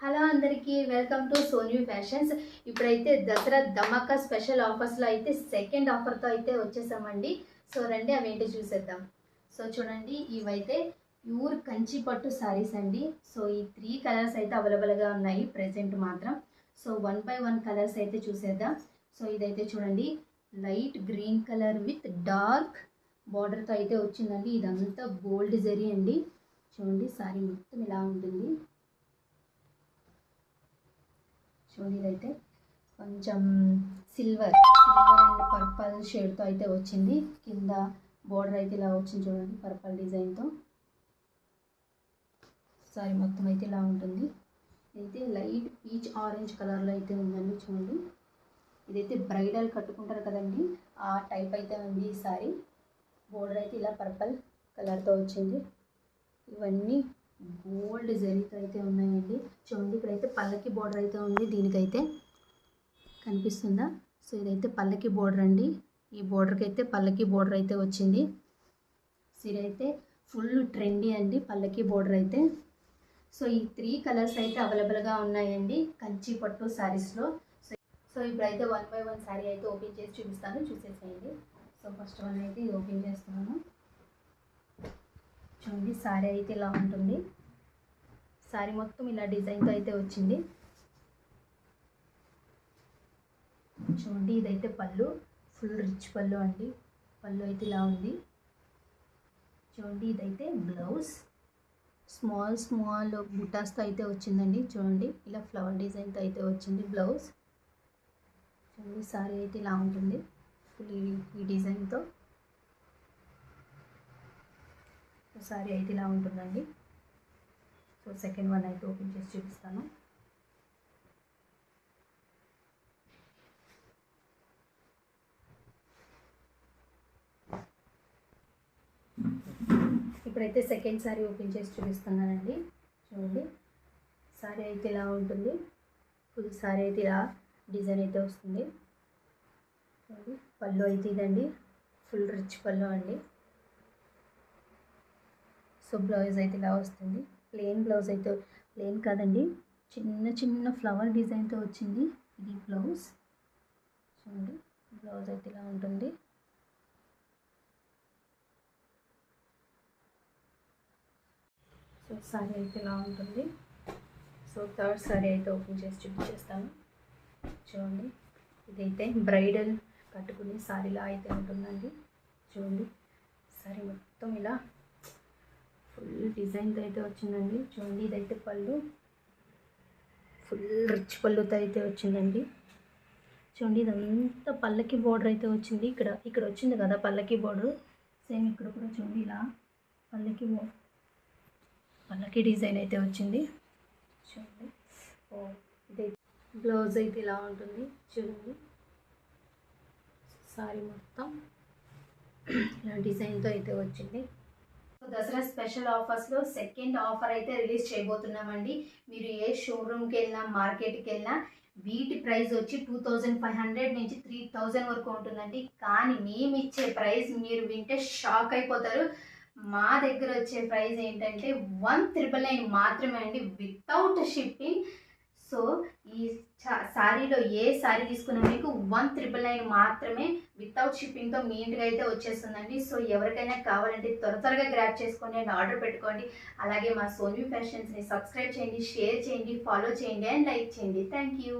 Hello అందరికీ welcome to సోన్యూ fashions. ఇప్పుడైతే దసరా ధమాకా special ఆఫర్స్లో అయితే సెకండ్ ఆఫర్తో అయితే వచ్చేసామండి. సో రండి అవేంటి చూసేద్దాం. సో చూడండి, ఇవైతే ప్యూర్ కంచి పట్టు శారీస్ అండి. సో ఈ 3 కలర్స్ అయితే అవైలబుల్గా ఉన్నాయి ప్రెజెంట్ మాత్రం. సో 1 by 1 కలర్స్ అయితే చూసేద్దాం. సో ఇదైతే చూడండి, light green colour with dark బార్డర్తో అయితే వచ్చిందండి. ఇదంతా గోల్డ్ జరీ అండి. చూడండి, శారీ మొత్తం ఇలా ఉంటుంది. చూడండి, ఇదైతే కొంచెం సిల్వర్ అండ్ పర్పల్ షేడ్తో అయితే వచ్చింది. కింద బోర్డర్ అయితే ఇలా వచ్చింది చూడండి, పర్పల్ డిజైన్తో. సారీ మొత్తం అయితే ఇలా ఉంటుంది. ఇదైతే లైట్ పీచ్ ఆరెంజ్ కలర్లో అయితే ఉందండి. చూడండి, ఇదైతే బ్రైడల్ కట్టుకుంటారు కదండి, ఆ టైప్ అయితే ఉంది ఈ సారీ. బోర్డర్ అయితే ఇలా పర్పల్ కలర్తో వచ్చింది. ఇవన్నీ గోల్డ్ జరీతో అయితే ఉన్నాయండి. చూడండి, ఇక్కడైతే పల్లకి బోర్డర్ అయితే ఉంది. దీనికైతే కనిపిస్తుందా? సో ఇదైతే పల్లకి బోర్డర్ అండి. ఈ బోర్డర్కి అయితే పల్లకి బోర్డర్ అయితే వచ్చింది. సీర అయితే ఫుల్ ట్రెండీ అండి పల్లకి బోర్డర్ అయితే. సో ఈ 3 కలర్స్ అయితే అవైలబుల్గా ఉన్నాయండి కంచి పట్టు శారీస్లో. సో ఇప్పుడైతే 1 by 1 శారీ అయితే ఓపెన్ చేసి చూపిస్తాను, చూసేసేయండి. సో ఫస్ట్ వన్ అయితే ఇది ఓపెన్ చేస్తున్నాను. చూడండి, శారీ అయితే ఇలా ఉంటుంది. శారీ మొత్తం ఇలా డిజైన్తో అయితే వచ్చింది. చూడండి, ఇదైతే పళ్ళు, ఫుల్ రిచ్ పళ్ళు అండి. పళ్ళు అయితే ఇలా ఉంది. చూడండి, ఇదైతే బ్లౌజ్, స్మాల్ బుటాస్తో అయితే వచ్చిందండి. చూడండి, ఇలా ఫ్లవర్ డిజైన్తో అయితే వచ్చింది బ్లౌజ్. చూడండి, శారీ అయితే ఇలా ఉంటుంది ఫుల్ ఈ డిజైన్తో. శారీ అయితే ఇలా ఉంటుందండి. సో సెకండ్ వన్ అయితే ఓపెన్ చేసి చూపిస్తాను. ఇప్పుడైతే సెకండ్ శారీ ఓపెన్ చేసి చూపిస్తున్నానండి. చూడండి, శారీ అయితే ఇలా ఉంటుంది. ఫుల్ శారీ అయితే ఇలా డిజైన్ అయితే వస్తుంది. చూడండి, పళ్ళు అయితే ఇదండి, ఫుల్ రిచ్ పళ్ళు అండి. సో బ్లౌజ్ అయితే ఇలా వస్తుంది. ప్లెయిన్ బ్లౌజ్ అయితే, ప్లెయిన్ కాదండి, చిన్న ఫ్లవర్ డిజైన్తో వచ్చింది ఇది బ్లౌజ్. చూడండి, బ్లౌజ్ అయితే ఇలా ఉంటుంది. సో శారీ అయితే ఇలా ఉంటుంది. సో థర్డ్ శారీ అయితే ఓపెన్ చేసి చూపించేస్తాను. చూడండి, ఇదైతే బ్రైడల్ కట్టుకునే శారీలా అయితే ఉంటుందండి. చూడండి, శారీ మొత్తం ఇలా ఫుల్ డిజైన్తో అయితే వచ్చిందండి. చూడండి, ఇదైతే పళ్ళు, ఫుల్ రిచ్ పళ్ళుతో అయితే వచ్చిందండి. చూడండి, ఇదంతా పల్లకి బోర్డర్ అయితే వచ్చింది. ఇక్కడ వచ్చింది కదా పల్లకి బోర్డర్, సేమ్ ఇక్కడ కూడా చూడండి ఇలా పల్లకి డిజైన్ అయితే వచ్చింది. చూడండి, ఇదైతే బ్లౌజ్ అయితే ఇలా ఉంటుంది. చూడండి, సారీ మొత్తం ఇలా డిజైన్తో అయితే వచ్చింది. దసరా స్పెషల్ ఆఫర్స్లో సెకండ్ ఆఫర్ అయితే రిలీజ్ చేయబోతున్నామండి. మీరు ఏ షోరూమ్కి వెళ్ళినా, మార్కెట్కి వెళ్ళినా వీటి ప్రైస్ వచ్చి 2500 నుంచి 3000 వరకు ఉంటుందండి. కానీ మేము ఇచ్చే ప్రైస్ మీరు వింటే షాక్ అయిపోతారు. మా దగ్గర వచ్చే ప్రైస్ ఏంటంటే 1999 మాత్రమే అండి, వితౌట్ షిప్పింగ్. సో ఈ శారీలో ఏ శారీ తీసుకున్నా మీకు 1999 మాత్రమే వితౌట్ షిప్పింగ్తో మీ ఇంటికి అయితే వచ్చేస్తుందండి. సో ఎవరికైనా కావాలంటే త్వరగా గ్రాబ్ చేసుకోండి అండ్ ఆర్డర్ పెట్టుకోండి. అలాగే మా సోన్యూ ఫ్యాషన్స్ని సబ్స్క్రైబ్ చేయండి, షేర్ చేయండి, ఫాలో చేయండి అండ్ లైక్ చేయండి. Thank you.